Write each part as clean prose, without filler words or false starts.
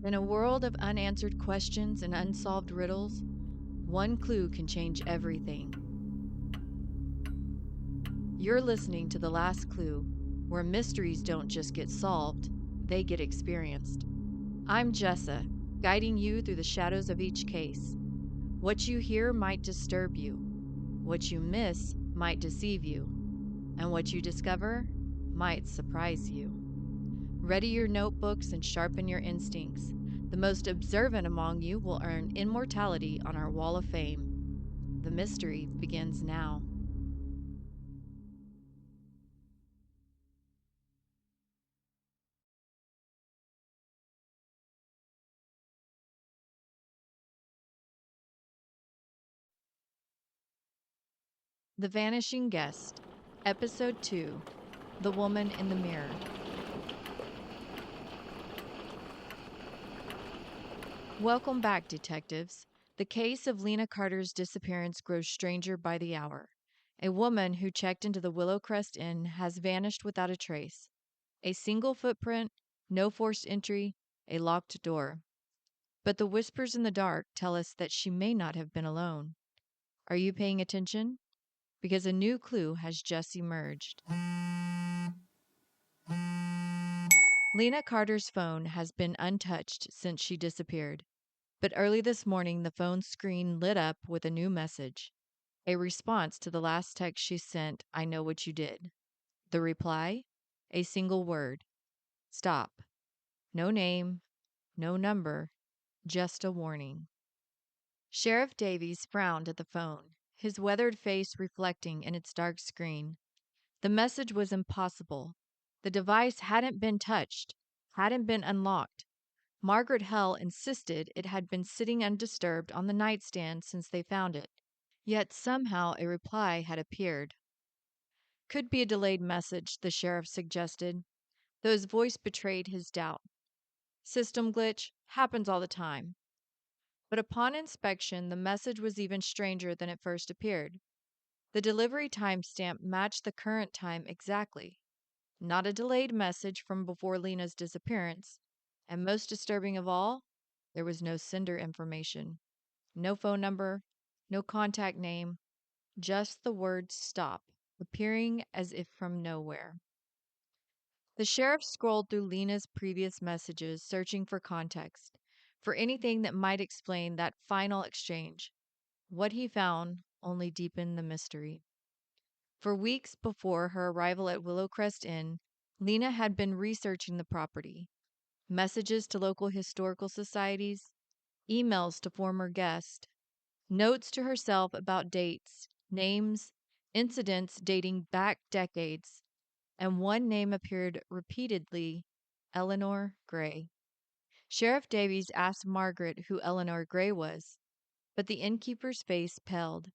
In a world of unanswered questions and unsolved riddles, one clue can change everything. You're listening to The Last Clue, where mysteries don't just get solved, they get experienced. I'm Jessa, guiding you through the shadows of each case. What you hear might disturb you, what you miss might deceive you, and what you discover might surprise you. Ready your notebooks and sharpen your instincts. The most observant among you will earn immortality on our wall of fame. The mystery begins now. The Vanishing Guest, Episode 2, The Woman in the Mirror. Welcome back, detectives. The case of Lena Carter's disappearance grows stranger by the hour. A woman who checked into the Willow Crest Inn has vanished without a trace. A single footprint, no forced entry, a locked door. But the whispers in the dark tell us that she may not have been alone. Are you paying attention? Because a new clue has just emerged. Lena Carter's phone has been untouched since she disappeared. But early this morning, the phone screen lit up with a new message. A response to the last text she sent, "I know what you did." The reply? A single word. Stop. No name, no number, just a warning. Sheriff Davies frowned at the phone, his weathered face reflecting in its dark screen. The message was impossible. The device hadn't been touched, hadn't been unlocked. Margaret Hell insisted it had been sitting undisturbed on the nightstand since they found it. Yet somehow a reply had appeared. Could be a delayed message, the sheriff suggested, though his voice betrayed his doubt. System glitch happens all the time. But upon inspection, the message was even stranger than it first appeared. The delivery timestamp matched the current time exactly. Not a delayed message from before Lena's disappearance. And most disturbing of all, there was no sender information. No phone number, no contact name, just the word stop, appearing as if from nowhere. The sheriff scrolled through Lena's previous messages, searching for context, for anything that might explain that final exchange. What he found only deepened the mystery. For weeks before her arrival at Willow Crest Inn, Lena had been researching the property. Messages to local historical societies, emails to former guests, notes to herself about dates, names, incidents dating back decades, and one name appeared repeatedly: Eleanor Gray. Sheriff Davies asked Margaret who Eleanor Gray was, but the innkeeper's face paled.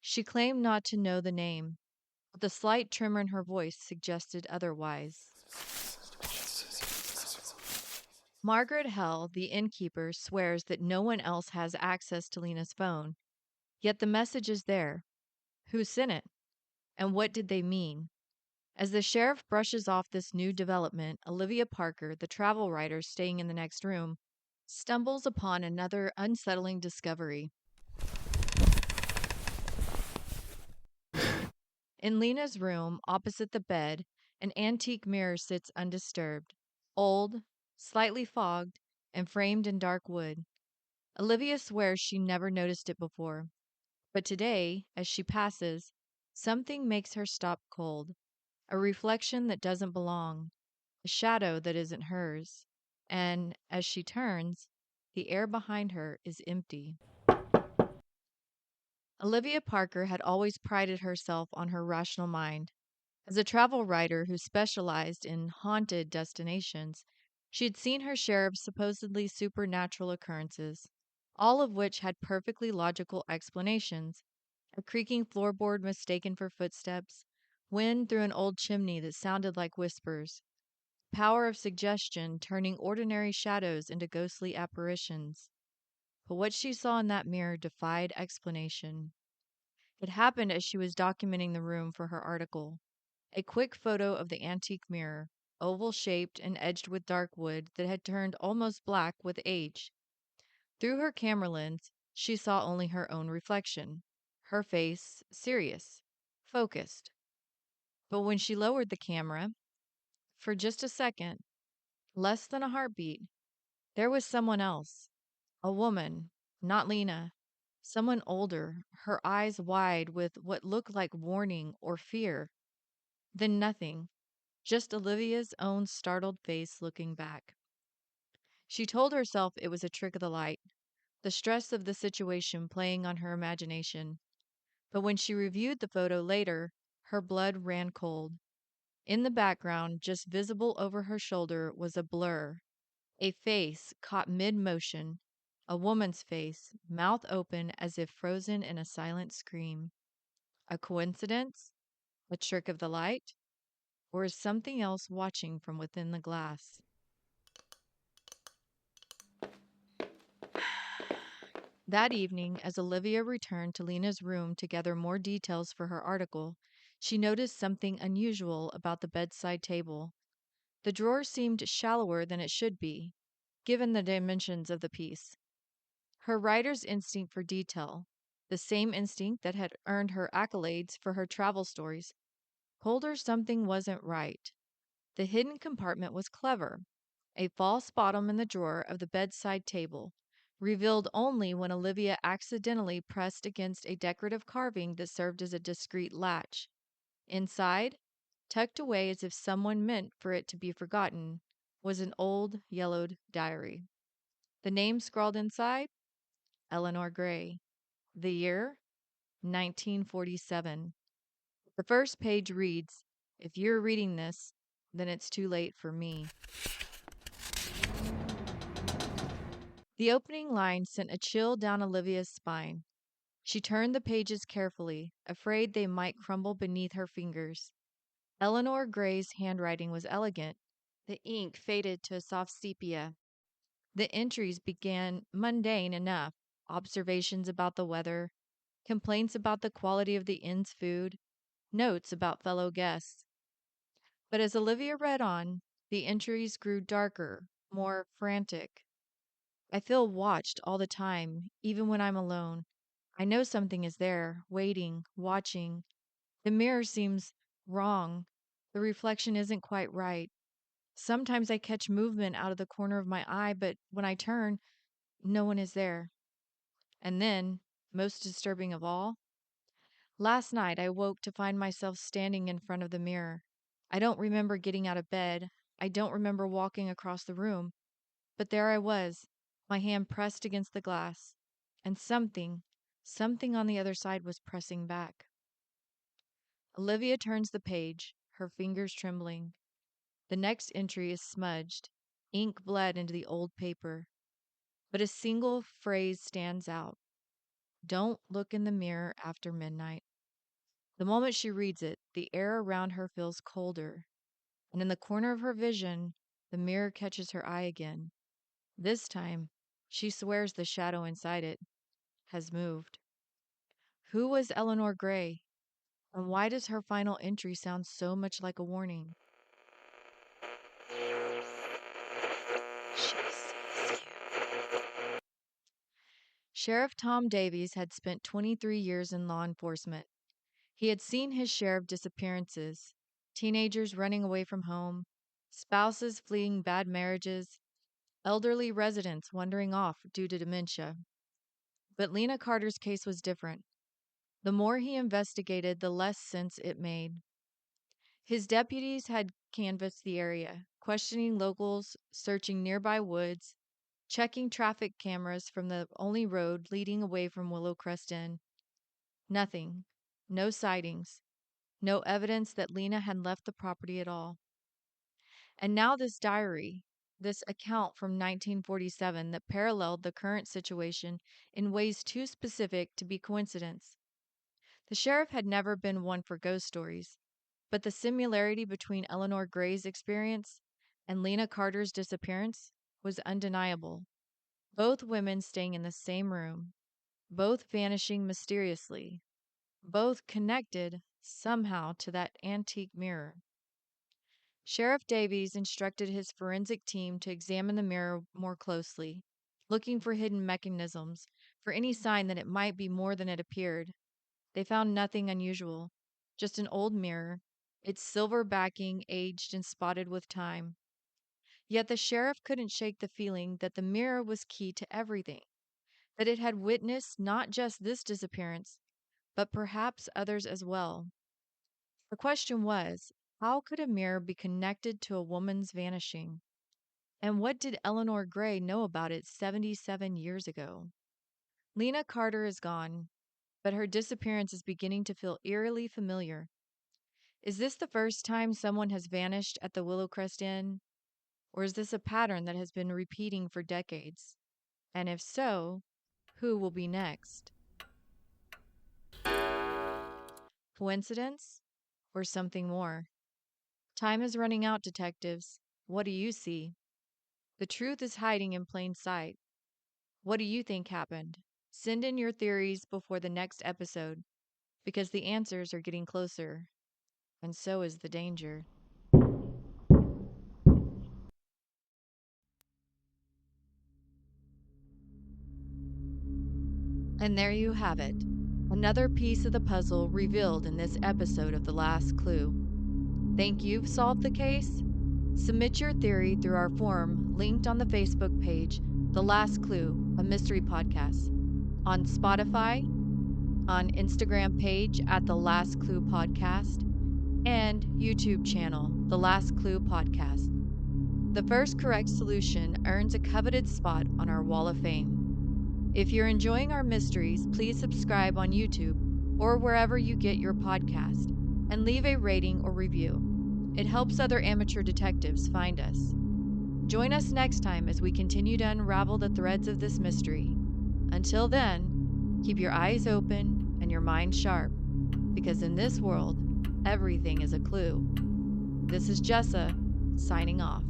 She claimed not to know the name, but the slight tremor in her voice suggested otherwise. Margaret Hell, the innkeeper, swears that no one else has access to Lena's phone, yet the message is there. Who sent it? And what did they mean? As the sheriff brushes off this new development, Olivia Parker, the travel writer staying in the next room, stumbles upon another unsettling discovery. In Lena's room, opposite the bed, an antique mirror sits undisturbed, old, slightly fogged, and framed in dark wood. Olivia swears she never noticed it before. But today, as she passes, something makes her stop cold. A reflection that doesn't belong, a shadow that isn't hers. And as she turns, the air behind her is empty. Olivia Parker had always prided herself on her rational mind. As a travel writer who specialized in haunted destinations, she had seen her share of supposedly supernatural occurrences, all of which had perfectly logical explanations. A creaking floorboard mistaken for footsteps, wind through an old chimney that sounded like whispers, power of suggestion turning ordinary shadows into ghostly apparitions. But what she saw in that mirror defied explanation. It happened as she was documenting the room for her article. A quick photo of the antique mirror, oval-shaped and edged with dark wood that had turned almost black with age. Through her camera lens, she saw only her own reflection, her face serious, focused. But when she lowered the camera, for just a second, less than a heartbeat, there was someone else, a woman, not Lena, someone older, her eyes wide with what looked like warning or fear. Then nothing, just Olivia's own startled face looking back. She told herself it was a trick of the light, the stress of the situation playing on her imagination. But when she reviewed the photo later, her blood ran cold. In the background, just visible over her shoulder, was a blur, a face caught mid motion, a woman's face, mouth open as if frozen in a silent scream. A coincidence? A trick of the light? Or is something else watching from within the glass? That evening, as Olivia returned to Lena's room to gather more details for her article, she noticed something unusual about the bedside table. The drawer seemed shallower than it should be, given the dimensions of the piece. Her writer's instinct for detail, the same instinct that had earned her accolades for her travel stories, told her something wasn't right. The hidden compartment was clever. A false bottom in the drawer of the bedside table, revealed only when Olivia accidentally pressed against a decorative carving that served as a discreet latch. Inside, tucked away as if someone meant for it to be forgotten, was an old, yellowed diary. The name scrawled inside, Eleanor Gray. The year, 1947. The first page reads, "If you're reading this, then it's too late for me." The opening line sent a chill down Olivia's spine. She turned the pages carefully, afraid they might crumble beneath her fingers. Eleanor Gray's handwriting was elegant. The ink faded to a soft sepia. The entries began mundane enough: observations about the weather, complaints about the quality of the inn's food, notes about fellow guests. But as Olivia read on, the entries grew darker, more frantic. "I feel watched all the time, even when I'm alone. I know something is there, waiting, watching. The mirror seems wrong. The reflection isn't quite right. Sometimes I catch movement out of the corner of my eye, but when I turn, no one is there. And then, most disturbing of all, last night I woke to find myself standing in front of the mirror. I don't remember getting out of bed. I don't remember walking across the room. But there I was, my hand pressed against the glass, and something on the other side was pressing back." Olivia turns the page, her fingers trembling. The next entry is smudged, ink bled into the old paper. But a single phrase stands out: "Don't look in the mirror after midnight." The moment she reads it, the air around her feels colder, and in the corner of her vision, the mirror catches her eye again. This time, she swears the shadow inside it has moved. Who was Eleanor Gray, and why does her final entry sound so much like a warning? She sees you. Sheriff Tom Davies had spent 23 years in law enforcement. He had seen his share of disappearances: teenagers running away from home, spouses fleeing bad marriages, elderly residents wandering off due to dementia. But Lena Carter's case was different. The more he investigated, the less sense it made. His deputies had canvassed the area, questioning locals, searching nearby woods, checking traffic cameras from the only road leading away from Willow Crest Inn. Nothing. No sightings. No evidence that Lena had left the property at all. And now this diary, this account from 1947 that paralleled the current situation in ways too specific to be coincidence. The sheriff had never been one for ghost stories, but the similarity between Eleanor Gray's experience and Lena Carter's disappearance was undeniable. Both women staying in the same room, both vanishing mysteriously, both connected somehow to that antique mirror. Sheriff Davies instructed his forensic team to examine the mirror more closely, looking for hidden mechanisms, for any sign that it might be more than it appeared. They found nothing unusual, just an old mirror, its silver backing aged and spotted with time. Yet the sheriff couldn't shake the feeling that the mirror was key to everything, that it had witnessed not just this disappearance, but perhaps others as well. The question was, how could a mirror be connected to a woman's vanishing? And what did Eleanor Gray know about it 77 years ago? Lena Carter is gone, but her disappearance is beginning to feel eerily familiar. Is this the first time someone has vanished at the Willow Crest Inn? Or is this a pattern that has been repeating for decades? And if so, who will be next? Coincidence? Or something more? Time is running out, detectives. What do you see? The truth is hiding in plain sight. What do you think happened? Send in your theories before the next episode, because the answers are getting closer, and so is the danger. And there you have it. Another piece of the puzzle revealed in this episode of The Last Clue. Think you've solved the case? Submit your theory through our forum linked on the Facebook page, The Last Clue, a mystery podcast, on Spotify, on Instagram page at The Last Clue Podcast, and YouTube channel, The Last Clue Podcast. The first correct solution earns a coveted spot on our Wall of Fame. If you're enjoying our mysteries, please subscribe on YouTube or wherever you get your podcast and leave a rating or review. It helps other amateur detectives find us. Join us next time as we continue to unravel the threads of this mystery. Until then, keep your eyes open and your mind sharp, because in this world, everything is a clue. This is Jessa, signing off.